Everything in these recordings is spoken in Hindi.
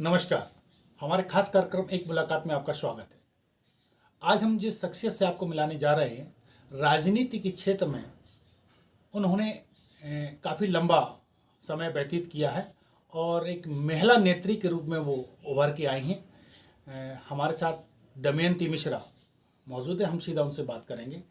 नमस्कार। हमारे खास कार्यक्रम एक मुलाकात में आपका स्वागत है। आज हम जिस शख्सियत से आपको मिलाने जा रहे हैं, राजनीति के क्षेत्र में उन्होंने काफ़ी लंबा समय व्यतीत किया है और एक महिला नेत्री के रूप में वो उभर के आई हैं। हमारे साथ दमयंती मिश्रा मौजूद है, हम सीधा उनसे बात करेंगे।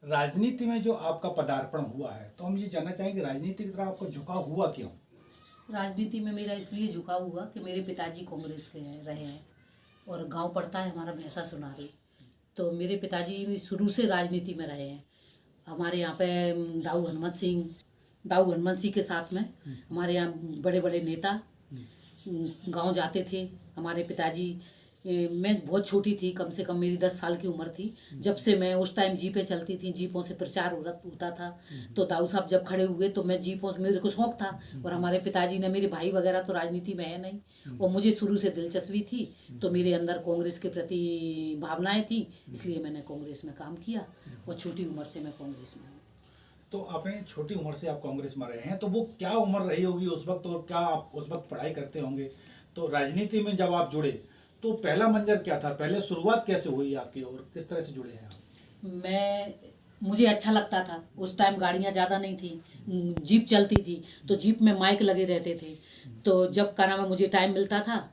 राजनीति में जो आपका पदार्पण हुआ है, तो हम ये जानना चाहेंगे राजनीति की तरफ आपका झुकाव हुआ क्यों? राजनीति में मेरा इसलिए झुकाव हुआ कि मेरे पिताजी कांग्रेस के रहे हैं और गांव पड़ता है हमारा भैंसा सुनारी। तो मेरे पिताजी भी शुरू से राजनीति में रहे हैं। हमारे यहाँ पे दाऊ हनुमत सिंह के साथ में हमारे यहाँ बड़े बड़े नेता गांव जाते थे। हमारे पिताजी, मैं बहुत छोटी थी, कम से कम मेरी 10 साल की उम्र थी जब से मैं उस टाइम जीपें चलती थी, जीपों से प्रचार होता था। तो दाऊ साहब जब खड़े हुए तो मैं जीपों से, मेरे को शौक था। और हमारे पिताजी ने, मेरे भाई वगैरह तो राजनीति में है नहीं और मुझे शुरू से दिलचस्पी थी, तो मेरे अंदर कांग्रेस के प्रति भावनाएं थी, इसलिए मैंने कांग्रेस में काम किया और छोटी उम्र से मैं कांग्रेस में हूँ। तो आपने छोटी उम्र से आप कांग्रेस में रहे हैं, तो वो क्या उम्र रही होगी उस वक्त और क्या आप उस वक्त पढ़ाई करते होंगे? तो राजनीति में जब आप जुड़े तो पहला मंजर क्या था, पहले शुरुआत कैसे हुई आपकी और किस तरह से जुड़े हैं आप? मुझे अच्छा लगता था। उस टाइम गाड़ियाँ ज़्यादा नहीं थी, जीप चलती थी, तो जीप में माइक लगे रहते थे। तो जब का नाम है, मुझे टाइम मिलता था,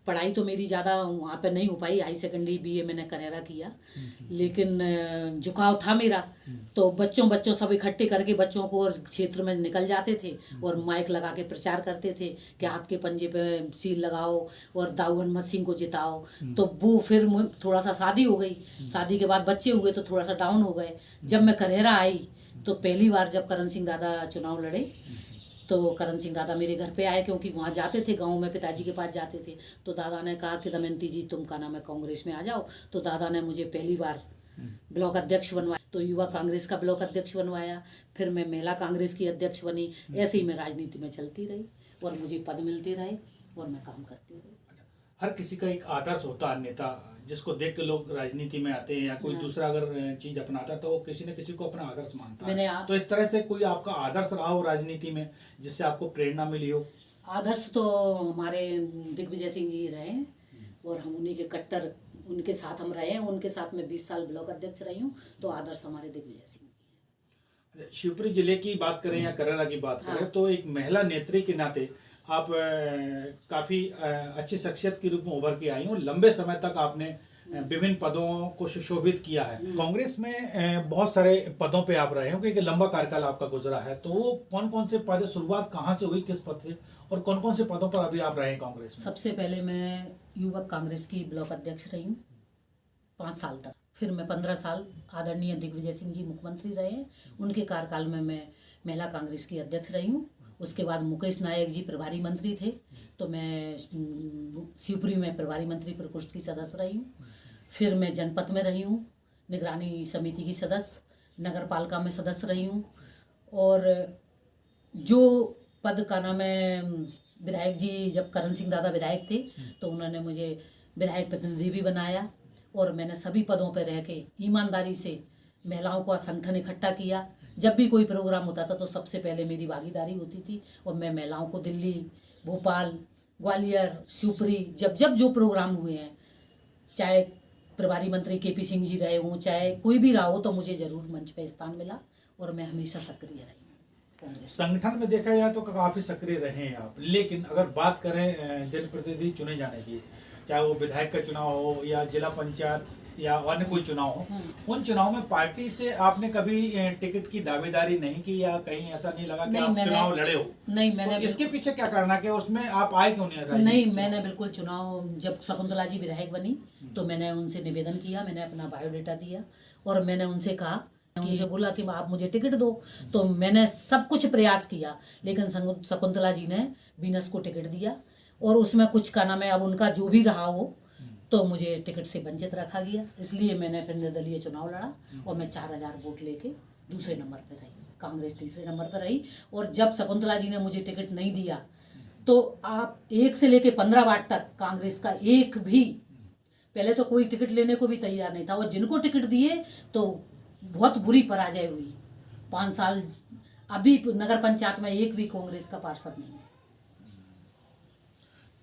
पढ़ाई तो मेरी ज़्यादा वहाँ पे नहीं हो पाई, हाई सेकेंडरी बीए मैंने करेरा किया, लेकिन झुकाव था मेरा। तो बच्चों सब इकट्ठे करके बच्चों को और क्षेत्र में निकल जाते थे और माइक लगा के प्रचार करते थे कि हाथ के पंजे पे सील लगाओ और दाऊ हनुमत सिंह को जिताओ। तो वो फिर थोड़ा सा शादी हो गई, शादी के बाद बच्चे हुए तो थोड़ा सा डाउन हो गए। जब मैं करेरा आई तो पहली बार जब करण सिंह दादा चुनाव लड़े तो करण सिंह दादा मेरे घर पे आए, क्योंकि वहाँ जाते थे, गांव में पिताजी के पास जाते थे। तो दादा ने कहा कि दमयंती जी, तुम का नाम है कांग्रेस में आ जाओ। तो दादा ने मुझे पहली बार ब्लॉक अध्यक्ष बनवाया, तो युवा कांग्रेस का ब्लॉक अध्यक्ष बनवाया। फिर मैं महिला कांग्रेस की अध्यक्ष बनी। ऐसे ही मैं राजनीति में चलती रही और मुझे पद मिलते रहे और मैं काम करती रही। हर किसी का एक आदर्श होता है, नेता जिसको देख के लोग राजनीति में आते हैं या कोई दूसरा अगर चीज अपनाता है तो किसी न किसी को अपना आदर्श मानता है। तो इस तरह से कोई आपका आदर्श रहा हो राजनीति में जिससे आपको प्रेरणा मिली हो? आदर्श तो हमारे दिग्विजय सिंह जी रहे हैं और हम उन्हीं के कट्टर, उनके साथ हम रहे हैं। उनके साथ में 20 साल ब्लॉक अध्यक्ष रही हूँ, तो आदर्श हमारे दिग्विजय सिंह। शिवपुरी जिले की बात करें या करेरा की बात करें, तो एक महिला नेत्री के नाते आप काफी अच्छी शख्सियत के रूप में उभर के आई हो। लंबे समय तक आपने विभिन्न पदों को सुशोभित किया है। कांग्रेस में बहुत सारे पदों पे आप रहे हो, क्योंकि लंबा कार्यकाल आपका गुजरा है। तो वो कौन कौन से पद, शुरुआत कहाँ से हुई, किस पद से, और कौन कौन से पदों पर अभी आप रहे हैं कांग्रेस में? सबसे पहले मैं युवक कांग्रेस की ब्लॉक अध्यक्ष रही हूँ 5 साल तक। फिर मैं 15 साल आदरणीय दिग्विजय सिंह जी मुख्यमंत्री रहे हैं, उनके कार्यकाल में मैं महिला कांग्रेस की अध्यक्ष रही हूँ। उसके बाद मुकेश नायक जी प्रभारी मंत्री थे, तो मैं शिवपुरी में प्रभारी मंत्री प्रकोष्ठ की सदस्य रही हूँ। फिर मैं जनपद में रही हूँ, निगरानी समिति की सदस्य, नगर पालिका में सदस्य रही हूँ। और जो पद का नाम है, विधायक जी जब करण सिंह दादा विधायक थे तो उन्होंने मुझे विधायक प्रतिनिधि भी बनाया और मैंने सभी पदों पर रह के ईमानदारी से महिलाओं का संगठन इकट्ठा किया। जब भी कोई प्रोग्राम होता था तो सबसे पहले मेरी भागीदारी होती थी और मैं महिलाओं को दिल्ली, भोपाल, ग्वालियर, शिवपुरी, जब जब जो प्रोग्राम हुए हैं, चाहे प्रभारी मंत्री केपी सिंह जी रहे हों, चाहे कोई भी रहा हो, तो मुझे जरूर मंच पे स्थान मिला और मैं हमेशा सक्रिय रही। कांग्रेस। संगठन में देखा जाए तो काफी सक्रिय रहे हैं आप, लेकिन अगर बात करें जनप्रतिनिधि चुने जाने की, चाहे वो विधायक का चुनाव हो या जिला पंचायत या अन्य कोई चुनाव हो, उन चुनाव में पार्टी से आपने कभी टिकट की दावेदारी नहीं की या कहीं ऐसा नहीं लगा कि नहीं, आप मैंने चुनाव लड़े हो? नहीं, मैंने तो इसके पीछे क्या कारण है कि उसमें आप आए क्यों नहीं राजनीति नहीं, में? मैंने बिल्कुल चुनाव, जब शकुंतला जी विधायक बनी तो मैंने उनसे निवेदन किया, मैंने अपना बायोडेटा दिया और मैंने उनसे कहा, उनसे बोला कि आप मुझे टिकट दो। तो मैंने सब कुछ प्रयास किया, लेकिन शकुंतला जी ने वीनस को टिकट दिया और उसमें कुछ का नाम है, अब उनका जो भी रहा हो, तो मुझे टिकट से वंचित रखा गया। इसलिए मैंने फिर निर्दलीय चुनाव लड़ा और मैं 4000 वोट लेके दूसरे नंबर पर रही, कांग्रेस तीसरे नंबर पर रही। और जब शकुंतला जी ने मुझे टिकट नहीं दिया तो आप 1 से लेके 15 वार्ड तक कांग्रेस का एक भी, पहले तो कोई टिकट लेने को भी तैयार नहीं था, और जिनको टिकट दिए तो बहुत बुरी पराजय हुई। 5 साल अभी नगर पंचायत में एक भी कांग्रेस का पार्षद नहीं है।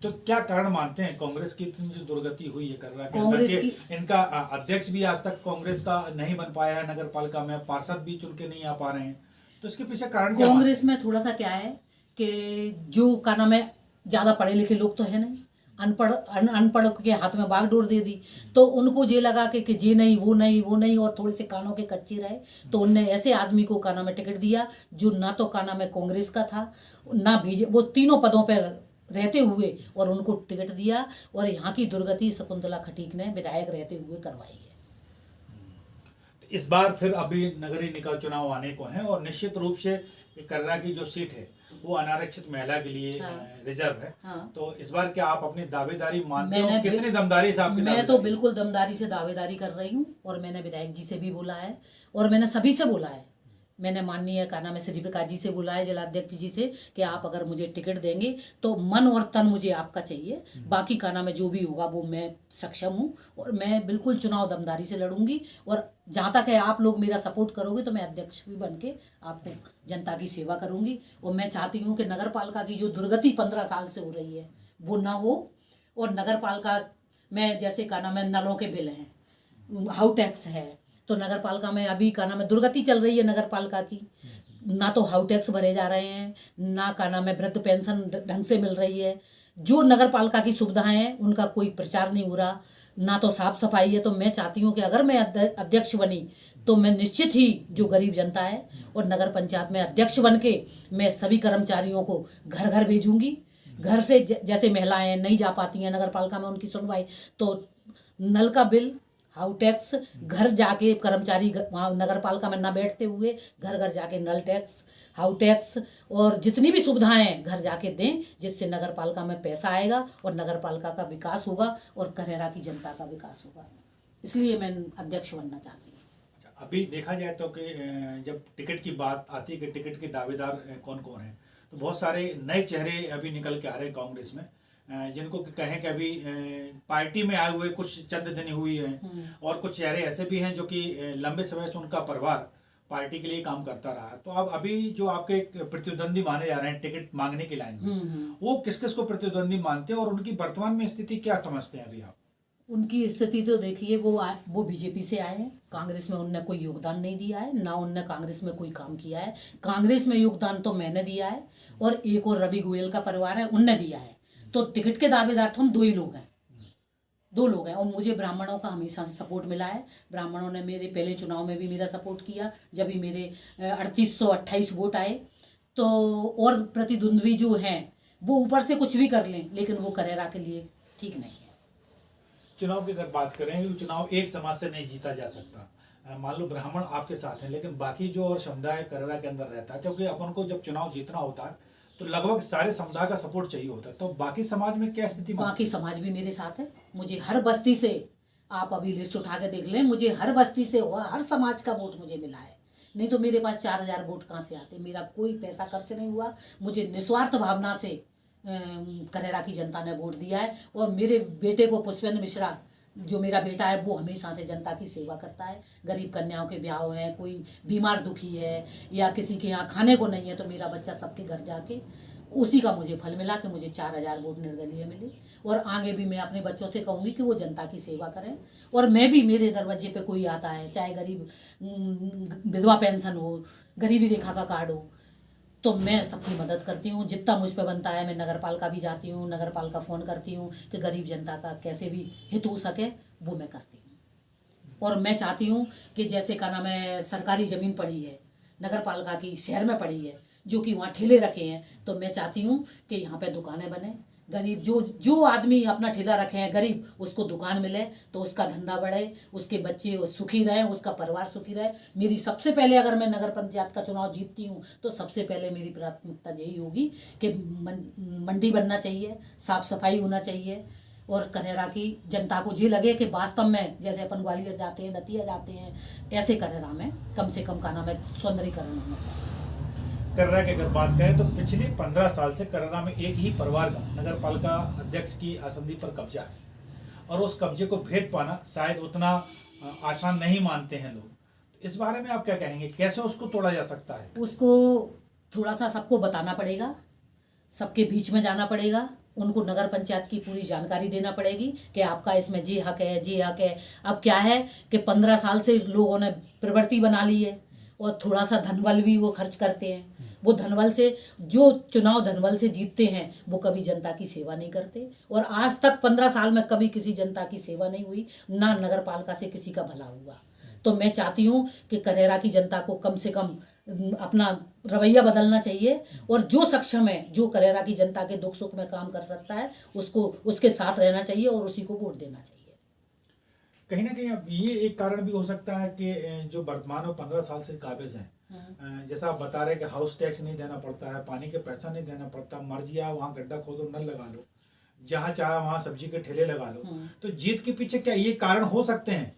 तो क्या कारण मानते हैं कांग्रेस की इतनी जो दुर्गति हुई है कर रहा कांग्रेस है? की इनका अध्यक्ष भी आज तक कांग्रेस का नहीं बन पाया है, नगर पालिका में पार्षद भी चुन के नहीं आ पा रहे हैं, तो इसके पीछे कारण क्या कांग्रेस में थोड़ा सा क्या है कि जो का नाम है, ज्यादा पढ़े लिखे लोग तो है नहीं, अनपढ़ के हाथ में बागडोर दे दी, तो उनको ये लगा कि जे नहीं वो नहीं वो नहीं, और थोड़े से कानों के कच्चे रहे, तो उनने ऐसे आदमी को का नाम है टिकट दिया जो ना तो का नाम है कांग्रेस का था, ना बीजेपी, वो तीनों पदों पर रहते हुए, और उनको टिकट दिया। और यहाँ की दुर्गति शकुंतला खटीक ने विधायक रहते हुए करवाई है। इस बार फिर अभी नगरीय निकाय चुनाव आने को हैं और निश्चित रूप से कर्रा की जो सीट है वो अनारक्षित महिला के लिए रिजर्व है। तो इस बार क्या आप अपनी दावेदारी मानते हो? कितनी दमदारी से आपकी? मैं तो बिल्कुल दमदारी से दावेदारी कर रही हूँ, और मैंने विधायक जी से भी बोला है और मैंने सभी से बोला है। मैंने माननीय का नाम है श्री प्रकाश जी से बोला है, जिलाध्यक्ष जी से, कि आप अगर मुझे टिकट देंगे तो मन और तन मुझे आपका चाहिए, बाकी का नाम है जो भी होगा वो मैं सक्षम हूँ, और मैं बिल्कुल चुनाव दमदारी से लड़ूंगी। और जहाँ तक है आप लोग मेरा सपोर्ट करोगे तो मैं अध्यक्ष भी बन के आपको जनता की सेवा करूंगी। और मैं चाहती हूँ कि नगर पालिका की जो दुर्गति 15 साल से हो रही है वो ना हो, और नगर पालिका में जैसे का नाम है नलों के बिल हैं, हाउस टैक्स है, तो नगर पालिका में अभी का नाम है दुर्गति चल रही है नगर पालिका की, ना तो हाउस टैक्स भरे जा रहे हैं, ना का नाम है वृद्ध पेंशन ढंग से मिल रही है, जो नगर पालिका की सुविधाएं हैं उनका कोई प्रचार नहीं हो रहा, ना तो साफ सफाई है। तो मैं चाहती हूँ कि अगर मैं अध्यक्ष बनी तो मैं निश्चित ही जो गरीब जनता है और नगर पंचायत में अध्यक्ष बन के मैं सभी कर्मचारियों को घर घर भेजूंगी। घर से जैसे महिलाएं नहीं जा पाती हैं नगर पालिका में उनकी सुनवाई, तो नल का बिल, हाउस टैक्स, घर जाके कर्मचारी वहाँ नगर पालिका में ना बैठते हुए घर घर जाके नल टैक्स, हाउस टैक्स और जितनी भी सुविधाएं हैं घर जाके दें, जिससे नगर पालिका में पैसा आएगा और नगर पालिका का विकास होगा और करेरा की जनता का विकास होगा। इसलिए मैं अध्यक्ष बनना चाहती हूँ। अभी देखा जाए तो कि जब टिकट की बात आती है कि टिकट के दावेदार कौन कौन हैं, तो बहुत सारे नए चेहरे अभी निकल के आ रहे हैं कांग्रेस में, जिनको कहें कि अभी पार्टी में आए हुए कुछ चंद दिन हुई है, और कुछ चेहरे ऐसे भी हैं जो कि लंबे समय से उनका परिवार पार्टी के लिए काम करता रहा। तो अब अभी जो आपके प्रतिद्वंदी माने जा रहे हैं टिकट मांगने की लाइन में, वो किस किस को प्रतिद्वंदी मानते हैं और उनकी वर्तमान में स्थिति क्या समझते हैं अभी आप? उनकी स्थिति तो देखिए, वो बीजेपी से आए हैं, कांग्रेस में उनने कोई योगदान नहीं दिया है, ना उनने कांग्रेस में कोई काम किया है। कांग्रेस में योगदान तो मैंने दिया है और एक और रवि गोयल का परिवार है उनने दिया है। तो टिकट के दावेदार तो हम दो लोग हैं और मुझे ब्राह्मणों का हमेशा से सपोर्ट मिला है। ब्राह्मणों ने मेरे पहले चुनाव में भी मेरा सपोर्ट किया, जब भी मेरे 3828 वोट आए। तो और प्रतिद्वंद्वी जो हैं वो ऊपर से कुछ भी कर लें, लेकिन वो करेरा के लिए ठीक नहीं है। चुनाव की अगर बात करें, चुनाव एक समाज से नहीं जीता जा सकता। मान लो ब्राह्मण आपके साथ हैं, लेकिन बाकी जो और समुदाय करेरा के अंदर रहता है, क्योंकि अपन को जब चुनाव जीतना होता है तो लगभग सारे समुदाय का सपोर्ट चाहिए होता है। तो बाकी समाज में क्या स्थिति? बाकी समाज भी मेरे साथ है। मुझे हर बस्ती से, आप अभी लिस्ट उठा के देख लें, मुझे हर बस्ती से हर समाज का वोट मुझे मिला है। नहीं तो मेरे पास 4000 वोट कहाँ से आते? मेरा कोई पैसा खर्च नहीं हुआ, मुझे निस्वार्थ भावना से करेरा की जनता ने वोट दिया है। और मेरे बेटे को, पुष्पेंद्र मिश्रा जो मेरा बेटा है, वो हमेशा से जनता की सेवा करता है। गरीब कन्याओं के ब्याह हैं, कोई बीमार दुखी है या किसी के यहाँ खाने को नहीं है, तो मेरा बच्चा सबके घर जाके, उसी का मुझे फल मिला कि मुझे 4000 वोट निर्दलीय मिले। और आगे भी मैं अपने बच्चों से कहूँगी कि वो जनता की सेवा करें। और मैं भी, मेरे दरवाजे पे कोई आता है, चाहे गरीब विधवा पेंशन हो, गरीबी रेखा का कार्ड हो, तो मैं सबकी मदद करती हूँ, जितना मुझ पर बनता है। मैं नगर पालिका भी जाती हूँ, नगर पालिका फ़ोन करती हूँ कि गरीब जनता का कैसे भी हित हो सके, वो मैं करती हूँ। और मैं चाहती हूँ कि जैसे का नाम है, सरकारी ज़मीन पड़ी है नगर पालिका की, शहर में पड़ी है, जो कि वहाँ ठेले रखे हैं, तो मैं चाहती हूँ कि यहाँ पे दुकानें बने। गरीब जो जो आदमी अपना ठेला रखे हैं गरीब, उसको दुकान मिले तो उसका धंधा बढ़े, उसके बच्चे सुखी रहे, उसका परिवार सुखी रहे। मेरी सबसे पहले, अगर मैं नगर पंचायत का चुनाव जीतती हूँ तो सबसे पहले मेरी प्राथमिकता यही होगी कि मंडी बनना चाहिए, साफ सफाई होना चाहिए, और करेरा की जनता को ये लगे कि वास्तव में जैसे अपन ग्वालियर जाते हैं, दतिया जाते हैं, ऐसे करेरा में कम से कम का नाम है सौंदर्यीकरण होना चाहिए। कर्रा की अगर बात करें तो पिछले 15 साल से कर्रा में एक ही परिवार का नगर पालिका अध्यक्ष की आसंदी पर कब्जा है, और उस कब्जे को भेद पाना शायद उतना आसान नहीं मानते हैं लोग। इस बारे में आप क्या कहेंगे, कैसे उसको तोड़ा जा सकता है? उसको थोड़ा सा सबको बताना पड़ेगा, सबके बीच में जाना पड़ेगा, उनको नगर पंचायत की पूरी जानकारी देना पड़ेगी कि आपका इसमें जी हक है, जी हक है। अब क्या है कि 15 साल से लोगों ने प्रवृत्ति बना ली है, और थोड़ा सा धनबल भी वो खर्च करते हैं। वो धनबल से, जो चुनाव धनबल से जीतते हैं, वो कभी जनता की सेवा नहीं करते, और आज तक 15 साल में कभी किसी जनता की सेवा नहीं हुई, ना नगर पालिका से किसी का भला हुआ। तो मैं चाहती हूँ कि करेरा की जनता को कम से कम अपना रवैया बदलना चाहिए, और जो सक्षम है, जो करेरा की जनता के दुख सुख में काम कर सकता है, उसको उसके साथ रहना चाहिए और उसी को वोट देना चाहिए। कहीं ना कहीं अब ये एक कारण भी हो सकता है कि जो वर्तमान में 15 साल से काबिज हैं, जैसा आप बता रहे हैं कि हाउस टैक्स नहीं देना पड़ता है, पानी के पैसा नहीं देना पड़ता, मर्जी आओ वहाँ गड्ढा खोदो, नल लगा लो, जहाँ चाहे वहाँ सब्जी के ठेले लगा लो। तो जीत के पीछे क्या ये कारण हो सकते हैं?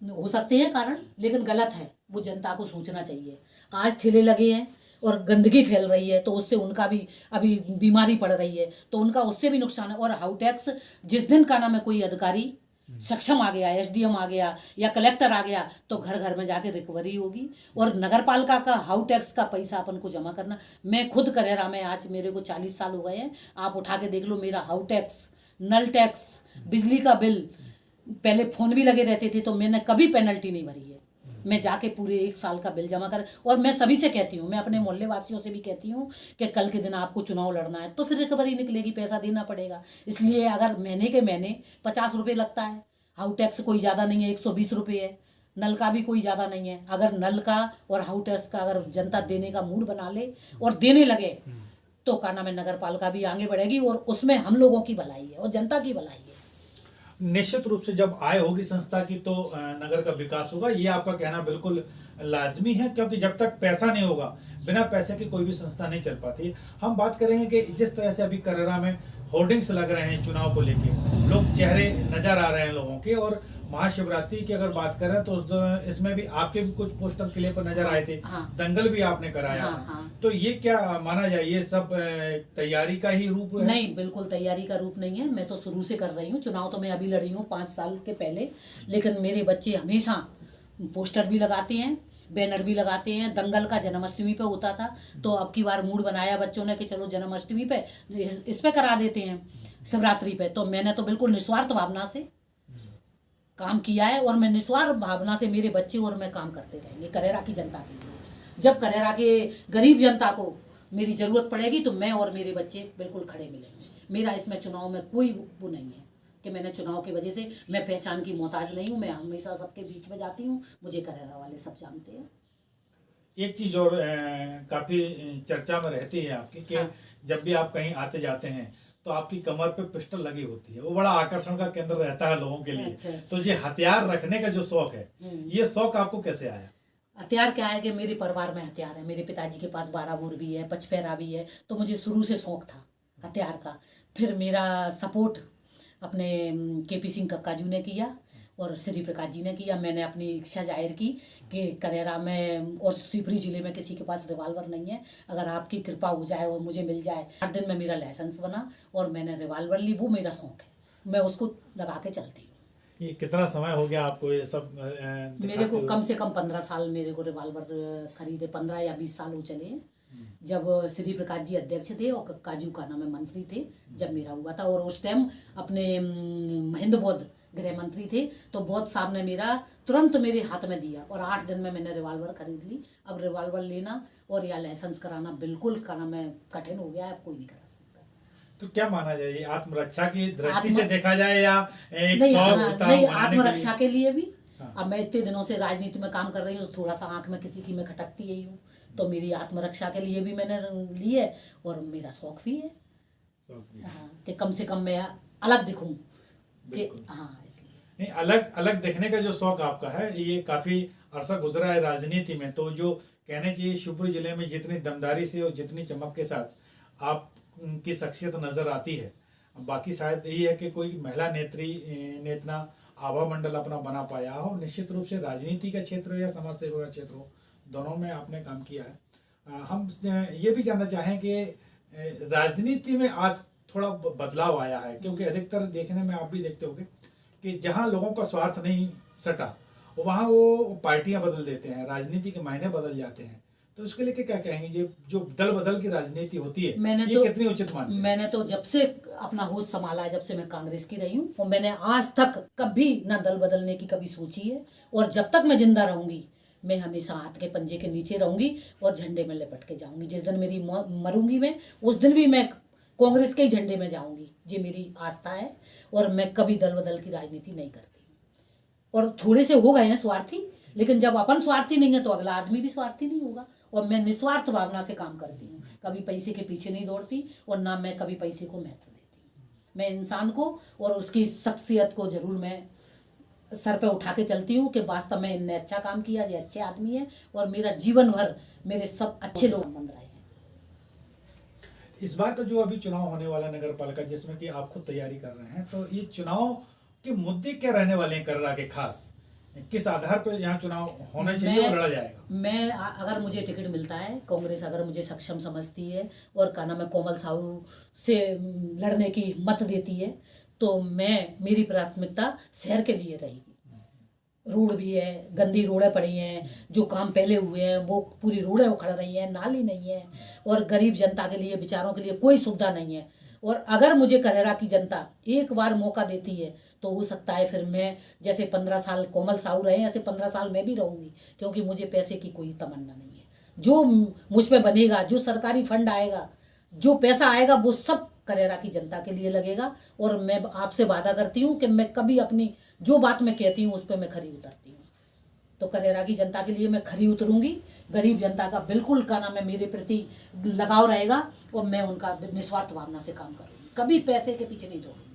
हो सकते हैं कारण, लेकिन गलत है। वो जनता को सोचना चाहिए। आज ठेले लगे हैं और गंदगी फैल रही है, तो उससे उनका भी अभी बीमारी पड़ रही है, तो उनका उससे भी नुकसान है। और हाउस टैक्स, जिस दिन का नाम है कोई अधिकारी सक्षम आ गया, एसडीएम आ गया या कलेक्टर आ गया, तो घर घर में जाके रिकवरी होगी। और नगर पालिका का हाउस टैक्स का पैसा अपन को जमा करना, मैं खुद करेरा में आज मेरे को 40 साल हो गए हैं, आप उठा के देख लो मेरा हाउस टैक्स, नल टैक्स, बिजली का बिल, पहले फोन भी लगे रहते थे तो मैंने कभी पेनल्टी नहीं भरी है। मैं जाके पूरे 1 साल का बिल जमा कर, और मैं सभी से कहती हूँ, मैं अपने मोहल्ले वासियों से भी कहती हूँ कि कल के दिन आपको चुनाव लड़ना है तो फिर रिकवरी निकलेगी, पैसा देना पड़ेगा। इसलिए अगर महीने के महीने 50 रुपये लगता है, हाउस टैक्स कोई ज़्यादा नहीं है, 120 रुपये है, नल का भी कोई ज़्यादा नहीं है। अगर नल का और हाउस टैक्स का अगर जनता देने का मूड बना ले और देने लगे, तो का नाम है नगर पालिका भी आगे बढ़ेगी, और उसमें हम लोगों की भलाई है और जनता की भलाई है। निश्चित रूप से जब आय होगी संस्था की तो नगर का विकास होगा, ये आपका कहना बिल्कुल लाजमी है, क्योंकि जब तक पैसा नहीं होगा, बिना पैसे की कोई भी संस्था नहीं चल पाती। हम बात करेंगे कि जिस तरह से अभी करेरा में होर्डिंग्स लग रहे हैं चुनाव को लेके, लोग चेहरे नजर आ रहे हैं लोगों के, और महाशिवरात्रि की अगर बात करें तो इसमें भी आपके भी कुछ पोस्टर किले पर नजर आए थे। हाँ। दंगल भी आपने कराया हाँ, था। हाँ। तो ये क्या माना जाए, ये सब तैयारी का ही रूप है? नहीं, बिल्कुल तैयारी का रूप नहीं है। मैं तो शुरू से कर रही हूँ चुनाव, तो मैं अभी लड़ी हूँ 5 साल के पहले, लेकिन मेरे बच्चे हमेशा पोस्टर भी लगाते हैं, बैनर भी लगाते हैं। दंगल का जन्माष्टमी पे होता था, तो अब की बार मूड बनाया बच्चों ने कि चलो जन्माष्टमी पे इस पे करा देते हैं, शिवरात्रि पे। तो मैंने तो बिल्कुल निस्वार्थ भावना से काम किया है, और मैं निस्वार्थ भावना से, मेरे बच्चे और मैं काम करते रहेंगे करेरा की जनता के लिए। जब करेरा के गरीब जनता को मेरी ज़रूरत पड़ेगी तो मैं और मेरे बच्चे बिल्कुल खड़े मिलेंगे। मेरा इसमें चुनाव में कोई वो नहीं है कि मैंने चुनाव की वजह से, मैं पहचान की मोहताज नहीं हूँ, मैं हमेशा सबके बीच में जाती हूँ, मुझे करेरा वाले सब जानते हैं। एक चीज और काफी चर्चा में रहती है आपकी कि हाँ। जब भी आप कहीं आते जाते हैं तो आपकी कमर पे पिस्टल लगी होती है, वो बड़ा आकर्षण का केंद्र रहता है लोगों के लिए। अच्छा। तो ये हथियार रखने का जो शौक है, ये शौक आपको कैसे आया? हथियार क्या है कि मेरे परिवार में हथियार है। मेरे पिताजी के पास 12 बोर भी है, पचफेरा भी है, तो मुझे शुरू से शौक था हथियार का। फिर मेरा सपोर्ट अपने केपी सिंह कक्काजू ने किया और श्री प्रकाश जी ने किया। मैंने अपनी इच्छा जाहिर की कि करेरा में और शिवपुरी जिले में किसी के पास रिवाल्वर नहीं है, अगर आपकी कृपा हो जाए और मुझे मिल जाए। 8 दिन में मेरा लाइसेंस बना और मैंने रिवाल्वर ली। वो मेरा शौक है, मैं उसको लगा के चलती हूँ। ये कितना समय हो गया आपको ये सब मेरे को कम से कम 15 साल मेरे को रिवाल्वर खरीदे, 15 या 20 साल हो चले हैं। जब श्री प्रकाश जी अध्यक्ष थे और काजू का नाम है मंत्री थे, जब मेरा हुआ था। और उस टाइम अपने महेंद्र बौद्ध गृह मंत्री थे, तो बहुत साहब ने मेरा तुरंत मेरे हाथ में दिया और 8 दिन में मैंने रिवॉल्वर खरीद ली। अब रिवॉल्वर लेना और या लाइसेंस कराना बिल्कुल का नाम है कठिन हो गया है, अब कोई नहीं करा सकता। तो क्या माना जाए, ये आत्मरक्षा की दृष्टि से देखा जाए या एक नहीं, शौक हाँ, होता नहीं, बनाने के लिए? आत्मरक्षा के लिए भी। हाँ। अब मैं इतने दिनों से राजनीति में काम कर रही हूँ, थोड़ा सा आंख में किसी की मैं खटकती ही हूँ, तो मेरी आत्मरक्षा के लिए भी मैंने ली है और मेरा शौक भी है। शौक भी। हाँ, कि कम से कम मैं अलग दिखूं कि बिल्कुल। हाँ, इसलिए नहीं, अलग अलग देखने का जो शौक आपका है, ये काफी अरसा गुजरा है राजनीति में, तो जो कहने चाहिए शिवपुरी जिले में जितनी दमदारी से और जितनी चमक के साथ आपकी शख्सियत नजर आती है, बाकी शायद यही है कि कोई महिला ने इतना आभा मंडल अपना बना पाया हो। निश्चित रूप से राजनीति का क्षेत्र हो या समाज सेवा का क्षेत्र हो, दोनों में आपने काम किया है। हम ये भी जानना चाहें कि राजनीति में आज थोड़ा बदलाव आया है, क्योंकि अधिकतर देखने में आप भी देखते होंगे कि जहां लोगों का स्वार्थ नहीं सटा वहां वो पार्टियां बदल देते हैं, राजनीति के मायने बदल जाते हैं। तो उसके लिए क्या कहेंगे, ये जो दल बदल की राजनीति होती है ये कितनी उचित मानते हैं? मैंने तो जब से अपना होश संभाला है, जब से मैं कांग्रेस की रही हूँ, और मैंने आज तक कभी ना दल बदलने की कभी सोची है, और जब तक मैं जिंदा रहूंगी मैं हमेशा हाथ के पंजे के नीचे रहूंगी और झंडे में लिपट के जाऊंगी। जिस दिन मेरी मरूंगी मैं, उस दिन भी मैं कांग्रेस के ही झंडे में जाऊंगी, ये मेरी आस्था है। और मैं कभी दल बदल की राजनीति नहीं करती। और थोड़े से हो गए हैं स्वार्थी, लेकिन जब अपन स्वार्थी नहीं है तो अगला आदमी भी स्वार्थी नहीं होगा। और मैं निस्वार्थ भावना से काम करती हूँ, कभी पैसे के पीछे नहीं दौड़ती और ना मैं कभी पैसे को महत्व देती हूँ। मैं इंसान को और उसकी शख्सियत को जरूर मैं सर पे उठा के चलती हूँ कि वास्तव में इनने अच्छा काम किया, ये अच्छे आदमी है, और मेरा जीवन भर मेरे सब अच्छे लोग बन रहे हैं। इस बार तो जो अभी चुनाव होने वाला नगर पालिका, जिसमें कि आप खुद तैयारी कर रहे हैं, तो ये चुनाव के मुद्दे क्या रहने वाले हैं कर्रा के, खास किस आधार पर यहाँ चुनाव होना चाहिए और लड़ा जाएगा? मैं अगर मुझे टिकट मिलता है, कांग्रेस अगर मुझे सक्षम समझती है और का नाम है कोमल साहू से लड़ने की हिम्मत देती है, तो मेरी प्राथमिकता शहर के लिए रहेगी। रोड भी है, गंदी रोडें पड़ी हैं, जो काम पहले हुए हैं वो पूरी रोडें उखड़ रही हैं, नाली नहीं है, और गरीब जनता के लिए, बेचारों के लिए कोई सुविधा नहीं है। और अगर मुझे करेरा की जनता एक बार मौका देती है तो हो सकता है फिर मैं जैसे 15 साल कोमल साहू रहे ऐसे 15 साल मैं भी रहूंगी, क्योंकि मुझे पैसे की कोई तमन्ना नहीं है। जो मुझ पे बनेगा, जो सरकारी फंड आएगा, जो पैसा आएगा, वो सब करेरा की जनता के लिए लगेगा। और मैं आपसे वादा करती हूँ कि मैं कभी अपनी जो बात मैं कहती हूँ उस पर मैं खरी उतरती हूँ। तो करेरा की जनता के लिए मैं खरी उतरूंगी। गरीब जनता का बिल्कुल का नाम है मेरे प्रति लगाव रहेगा और मैं उनका निस्वार्थ भावना से काम करूँगी, कभी पैसे के पीछे नहीं दौड़ूंगी।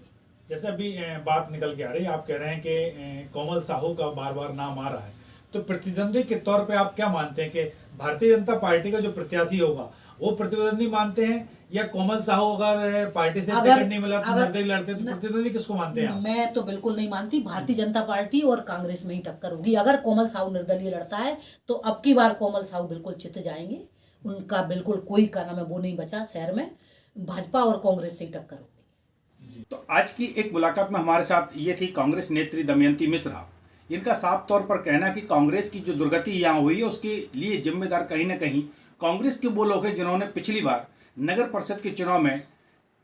जैसे अभी बात निकल के आ रही है, आप कह रहे हैं कि कोमल साहू का बार बार नाम आ रहा है, तो प्रतिद्वंदी के तौर पे आप क्या मानते हैं कि भारतीय जनता पार्टी का जो प्रत्याशी होगा वो प्रतिद्वंदी मानते हैं, या कोमल साहू अगर पार्टी से टिकट नहीं मिला तो निर्दलीय लड़ते तो प्रतिद्वंदी किसको मानते हैं आप? मैं तो बिल्कुल नहीं मानती। भारतीय जनता पार्टी और कांग्रेस में ही टक्कर होगी। अगर कोमल साहू निर्दलीय लड़ता है तो अब की बार कोमल साहू बिल्कुल चित जाएंगे, उनका बिल्कुल कोई का नाम है वो नहीं बचा शहर में। भाजपा और कांग्रेस से ही टक्कर होगी। तो आज की एक मुलाकात में हमारे साथ ये थी कांग्रेस नेत्री दमयंती मिश्रा। इनका साफ तौर पर कहना कि कांग्रेस की जो दुर्गति यहाँ हुई है उसके लिए जिम्मेदार कहीं ना कहीं कांग्रेस के वो लोग हैं जिन्होंने पिछली बार नगर परिषद के चुनाव में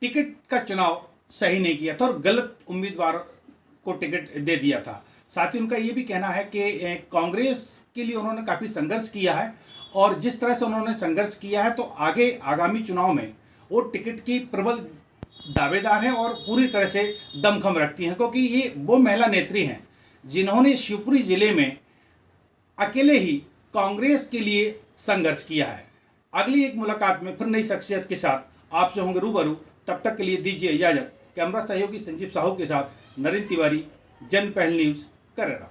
टिकट का चुनाव सही नहीं किया था और गलत उम्मीदवार को टिकट दे दिया था। साथ ही उनका ये भी कहना है कि कांग्रेस के लिए उन्होंने काफ़ी संघर्ष किया है और जिस तरह से उन्होंने संघर्ष किया है तो आगे आगामी चुनाव में वो टिकट की प्रबल दावेदार हैं और पूरी तरह से दमखम रखती हैं, क्योंकि ये वो महिला नेत्री हैं जिन्होंने शिवपुरी जिले में अकेले ही कांग्रेस के लिए संघर्ष किया है। अगली एक मुलाकात में फिर नई शख्सियत के साथ आपसे होंगे रूबरू। तब तक के लिए दीजिए इजाजत। कैमरा सहयोगी संजीव साहू के साथ नरेंद्र तिवारी, जन पहल न्यूज़, करेरा।